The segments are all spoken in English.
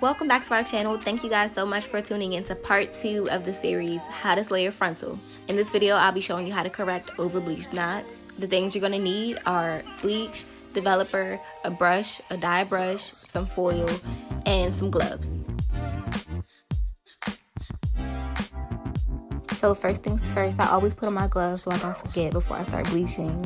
Welcome back to our channel. Thank you guys so much for tuning in to part 2 of the series How to Slay Your Frontal. In this video, I'll be showing you how to correct over bleached knots. The things you're going to need are bleach, developer, a brush, a dye brush, some foil, and some gloves. So first things first, I always put on my gloves so I don't forget before I start bleaching.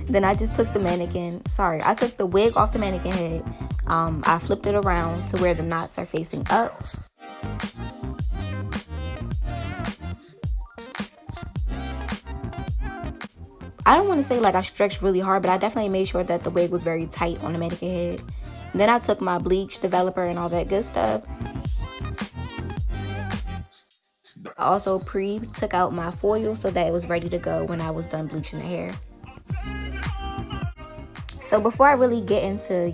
Then I just took the I took the wig off the mannequin head. I flipped it around to where the knots are facing up. I don't want to say like I stretched really hard, but I definitely made sure that the wig was very tight on the mannequin head. Then I took my bleach, developer, and all that good stuff. I also took out my foil so that it was ready to go when I was done bleaching the hair. So before I really get into,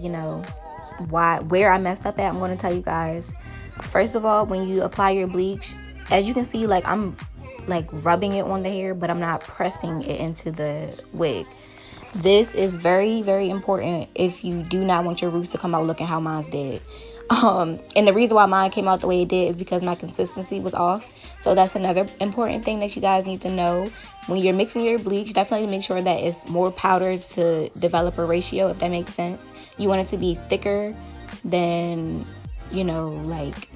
where I messed up at, I'm going to tell you guys. First of all, when you apply your bleach, as you can see, like I'm like rubbing it on the hair, but I'm not pressing it into the wig. This is very, very important if you do not want your roots to come out looking how mine's did. And the reason why mine came out the way it did is because my consistency was off. So that's another important thing that you guys need to know. When you're mixing your bleach, definitely make sure that it's more powder to developer ratio, if that makes sense. You want it to be thicker than, like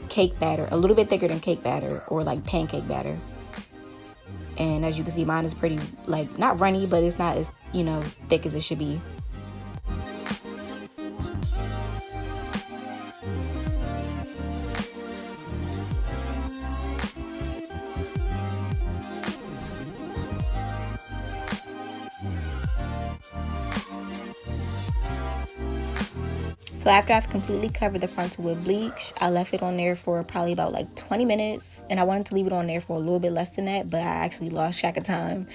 cake batter, a little bit thicker than cake batter or like pancake batter. And as you can see, mine is pretty, like, not runny, but it's not as, thick as it should be. So after I've completely covered the frontal with bleach, I left it on there for probably about like 20 minutes. And I wanted to leave it on there for a little bit less than that, but I actually lost track of time.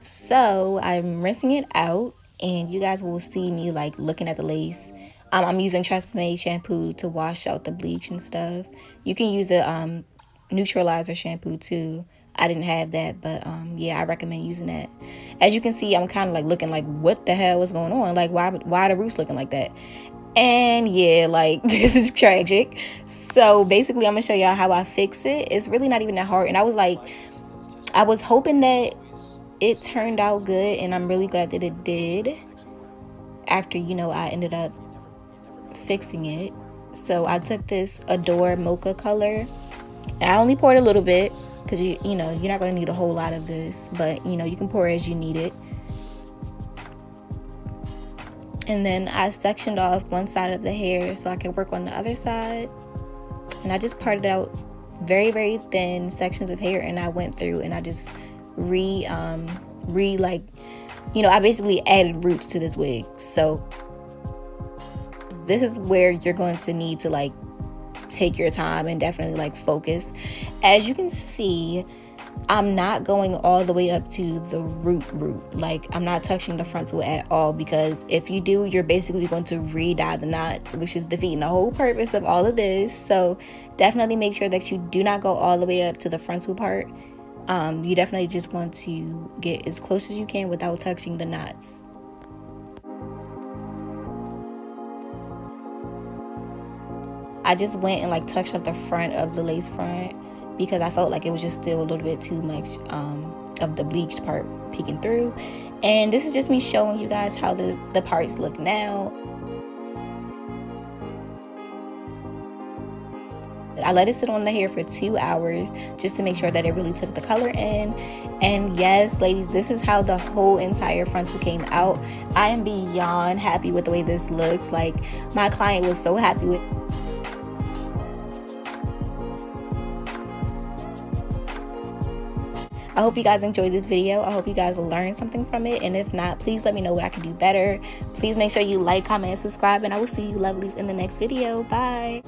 So I'm rinsing it out, and you guys will see me like looking at the lace. I'm using Tresemme shampoo to wash out the bleach and stuff. You can use a neutralizer shampoo too. I didn't have that, but yeah, I recommend using that. As you can see, I'm kind of like looking like, what the hell is going on? Like, why are the roots looking like that? And yeah, like, this is tragic. So basically, I'm gonna show y'all how I fix it. It's really not even that hard. And I was hoping that it turned out good, and I'm really glad that it did after, I ended up fixing it. So I took this Adore Mocha color. I only poured a little bit because you're not gonna need a whole lot of this, but you can pour as you need it. And then I sectioned off one side of the hair so I can work on the other side. And I just parted out very, very thin sections of hair, and I went through and I just I basically added roots to this wig. So this is where you're going to need to like take your time and definitely like focus. As you can see, I'm not going all the way up to the root. Like, I'm not touching the frontal at all, because if you do, you're basically going to re-dye the knots, which is defeating the whole purpose of all of this. So definitely make sure that you do not go all the way up to the frontal part. You definitely just want to get as close as you can without touching the knots. I just went and like touched up the front of the lace front, because I felt like it was just still a little bit too much of the bleached part peeking through. And this is just me showing you guys how the parts look now. I let it sit on the hair for 2 hours just to make sure that it really took the color in. And yes, ladies, this is how the whole entire frontal came out. I am beyond happy with the way this looks. Like, my client was so happy with it. I hope you guys enjoyed this video. I hope you guys learned something from it. And if not, please let me know what I can do better. Please make sure you like, comment, and subscribe. And I will see you lovelies in the next video. Bye.